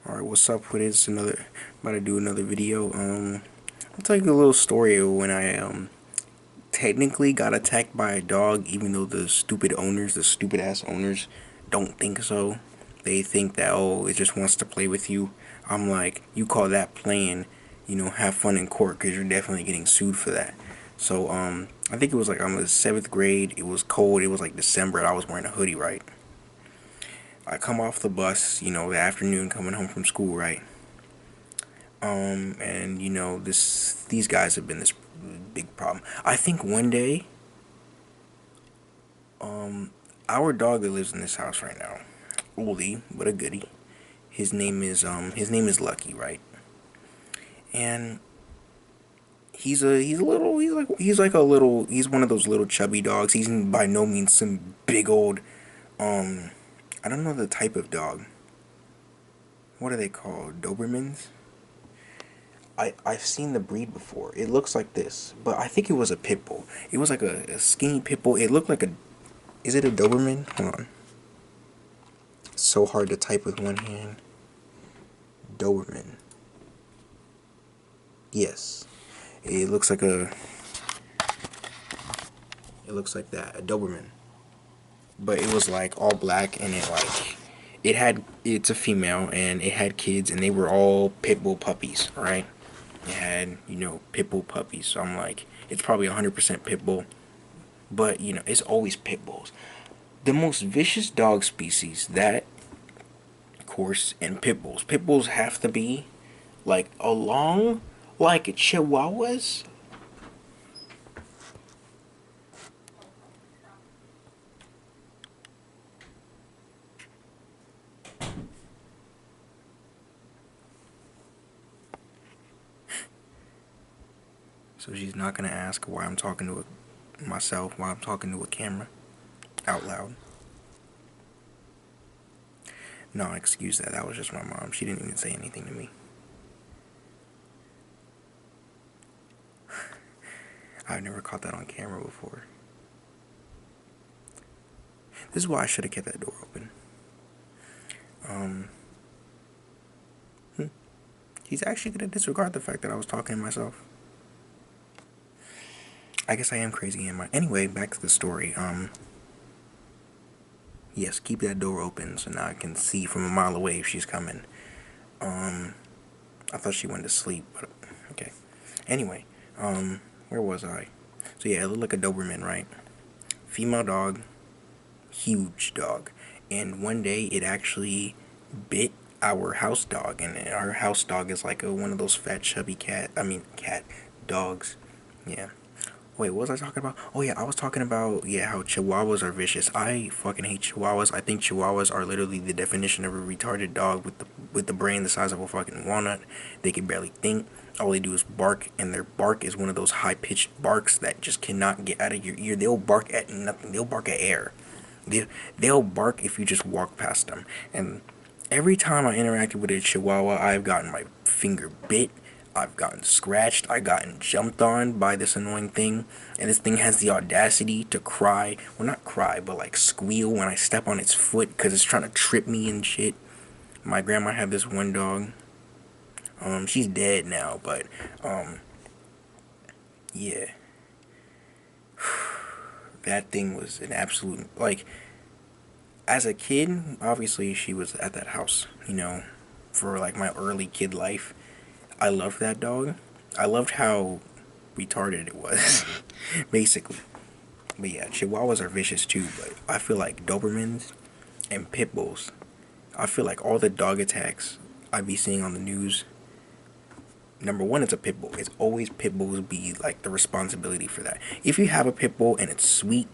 Alright, what's up with this? About to do another video. I'll tell you a little story of when I technically got attacked by a dog, even though the stupid ass owners, don't think so. They think that, oh, it just wants to play with you. I'm like, you call that playing? Have fun in court, because you're definitely getting sued for that. So I think it was like I was seventh grade. It was cold. It was like December, and I was wearing a hoodie, right? I come off the bus, the afternoon coming home from school, right? And these guys have been this big problem. I think one day, our dog that lives in this house right now, oldie but a goodie. His name is Lucky, right? And he's one of those little chubby dogs. He's by no means some big old um I don't know the type of dog. What are they called? Dobermans? I've seen the breed before. It looks like this, but I think it was a pit bull. It was like a skinny pit bull. It looked like a. Is it a Doberman? Hold on. It's so hard to type with one hand. Doberman. Yes. It looks like a. It looks like that. A Doberman. But it was like all black and it's a female and it had kids and they were all pit bull puppies, right? It had, pit bull puppies. So I'm like, it's probably 100% pit bull. But, it's always pit bulls. The most vicious dog species, that, of course, and pit bulls. Pit bulls have to be, like, along, like chihuahuas. So she's not going to ask why I'm talking to myself, why I'm talking to a camera out loud. No, excuse that. That was just my mom. She didn't even say anything to me. I've never caught that on camera before. This is why I should have kept that door open. He's actually going to disregard the fact that I was talking to myself. I guess I am crazy in my. Anyway, back to the story. Yes, keep that door open so now I can see from a mile away if she's coming. I thought she went to sleep, but okay. Anyway, where was I? So yeah, it looked like a Doberman, right? Female dog, huge dog, and one day it actually bit our house dog, and our house dog is like one of those fat, chubby cat dogs. Yeah. Wait, what was I talking about? Oh yeah, I was talking about how Chihuahuas are vicious. I fucking hate Chihuahuas. I think Chihuahuas are literally the definition of a retarded dog with the brain the size of a fucking walnut. They can barely think. All they do is bark, and their bark is one of those high pitched barks that just cannot get out of your ear. They'll bark at nothing. They'll bark at air. They'll bark if you just walk past them. And every time I interacted with a Chihuahua, I've gotten my finger bit. I've gotten scratched, I've gotten jumped on by this annoying thing, and this thing has the audacity to cry, well not cry, but like squeal when I step on its foot because it's trying to trip me and shit. My grandma had this one dog, she's dead now, but, yeah, that thing was an absolute, like, as a kid, obviously she was at that house, for like my early kid life. I loved that dog. I loved how retarded it was, basically. But yeah, Chihuahuas are vicious too, but I feel like Dobermans and Pit Bulls, I feel like all the dog attacks I be seeing on the news, number one, it's a Pit Bull. It's always Pit Bulls be like the responsibility for that. If you have a Pit Bull and it's sweet,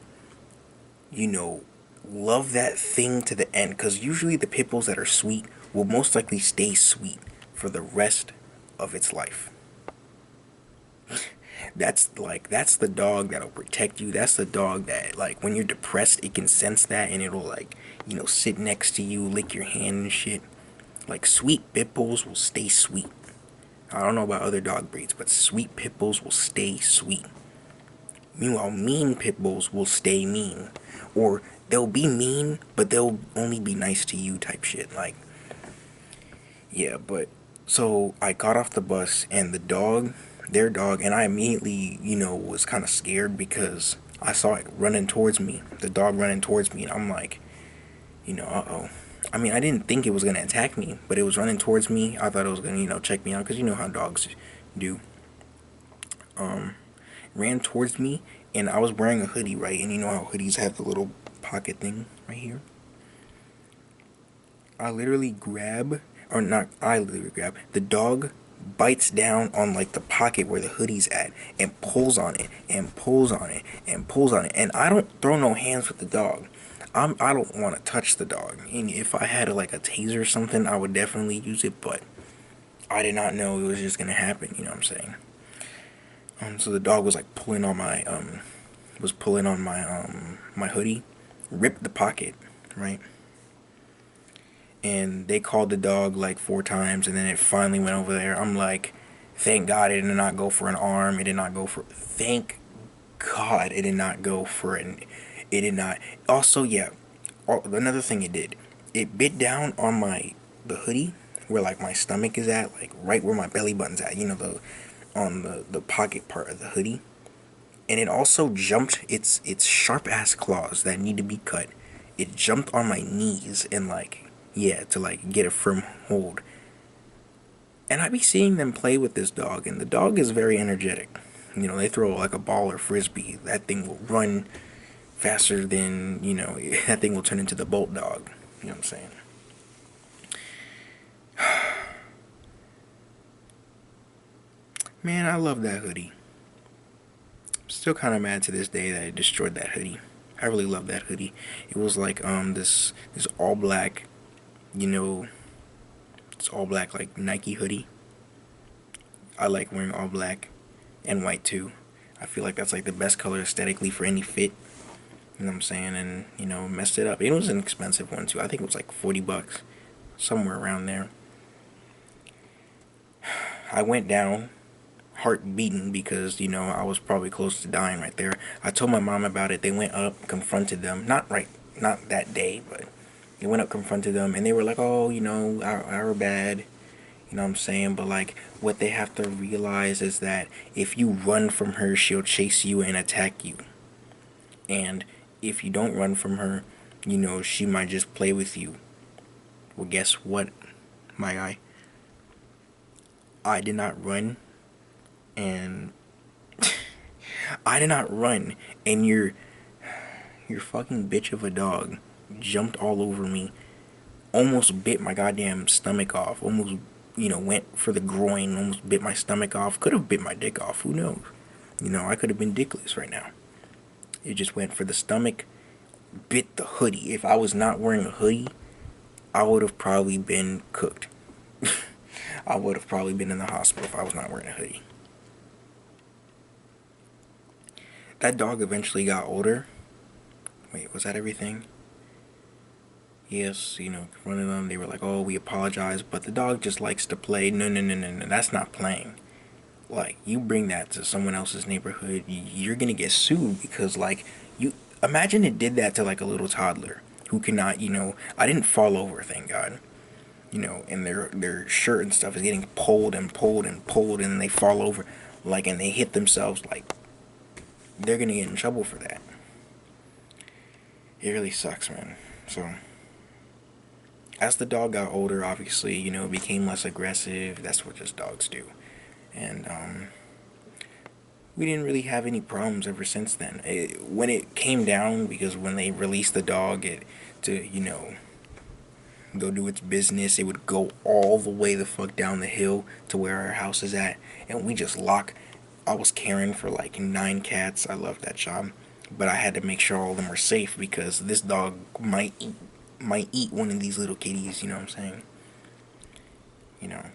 you know, love that thing to the end, because usually the Pit Bulls that are sweet will most likely stay sweet for the rest of its life. That's the dog that'll protect you. That's the dog that, like, when you're depressed, it can sense that and it'll, like, sit next to you, lick your hand and shit. Like, sweet pit bulls will stay sweet. I don't know about other dog breeds, but sweet pit bulls will stay sweet. Meanwhile, mean pit bulls will stay mean, or they'll be mean, but they'll only be nice to you type shit. Like, Yeah, but so I got off the bus and the dog, their dog, and I immediately, was kind of scared because I saw it running towards me, the dog running towards me, and I'm like, uh-oh. I mean, I didn't think it was gonna attack me, but it was running towards me. I thought it was gonna, check me out because you know how dogs do. Um, Ran towards me, and I was wearing a hoodie, right? And you know how hoodies have the little pocket thing right here. I literally grab, or not, I literally grab, the dog bites down on like the pocket where the hoodie's at and pulls on it and pulls on it and pulls on it. And I don't throw no hands with the dog. I don't want to touch the dog. And if I had like a taser or something, I would definitely use it, but I did not know it was just gonna happen, you know what I'm saying? So the dog was like pulling on my hoodie, ripped the pocket, right? And they called the dog like 4 times, and then it finally went over there. I'm like, thank God it did not go for an arm. It did not go for. Thank God it did not go for an. It did not. Also, yeah, another thing it did. It bit down on the hoodie where like my stomach is at, like right where my belly button's at. On the pocket part of the hoodie, and it also jumped its sharp ass claws that need to be cut. It jumped on my knees and like, yeah, to like get a firm hold. And I be seeing them play with this dog, and the dog is very energetic. They throw like a ball or frisbee, that thing will run faster than, that thing will turn into the Bolt dog. You know what I'm saying? Man, I love that hoodie. Still kind of mad to this day that it destroyed that hoodie. I really love that hoodie. It was like this all black, you know, it's all black like Nike hoodie. I like wearing all black and white too. I feel like that's like the best color aesthetically for any fit. You know what I'm saying? And messed it up. It was an expensive one too. I think it was like $40, somewhere around there. I went down, heart beating because I was probably close to dying right there. I told my mom about it. They went up, confronted them. Not that day, but they went up, confronted them, and they were like, "Oh, our bad." You know what I'm saying? But like, what they have to realize is that if you run from her, she'll chase you and attack you. And if you don't run from her, she might just play with you. Well, guess what, my guy? I did not run, and I did not run, and your fucking bitch of a dog jumped all over me, almost bit my goddamn stomach off, almost, went for the groin, almost bit my stomach off, could have bit my dick off, who knows? I could have been dickless right now. It just went for the stomach, bit the hoodie. If I was not wearing a hoodie, I would have probably been cooked. I would have probably been in the hospital if I was not wearing a hoodie. That dog eventually got older. Wait, was that everything? Yes, confronted them. They were like, "Oh, we apologize," but the dog just likes to play. No, no, no, no, no. That's not playing. Like, you bring that to someone else's neighborhood, you're gonna get sued because, like, you imagine it did that to like a little toddler who cannot, I didn't fall over, thank God. And their shirt and stuff is getting pulled and pulled and pulled, and they fall over, like, and they hit themselves. Like, they're gonna get in trouble for that. It really sucks, man. So, as the dog got older, obviously, it became less aggressive. That's what just dogs do. And we didn't really have any problems ever since then. When it came down, because when they released the dog to, go do its business, it would go all the way the fuck down the hill to where our house is at, and we just lock. I was caring for like 9 cats. I love that job, but I had to make sure all of them were safe because this dog might eat one of these little kitties. You know what I'm saying? You know.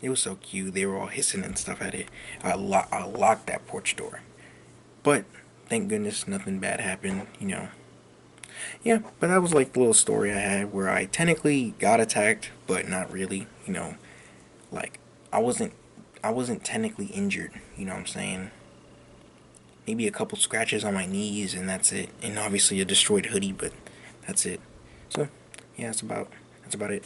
It was so cute. They were all hissing and stuff at it. I locked that porch door. But thank goodness nothing bad happened, Yeah, but that was like the little story I had where I technically got attacked, but not really, Like I wasn't I wasn't technically injured, you know what I'm saying? Maybe a couple scratches on my knees and that's it. And obviously a destroyed hoodie, but that's it. So, yeah, that's about it.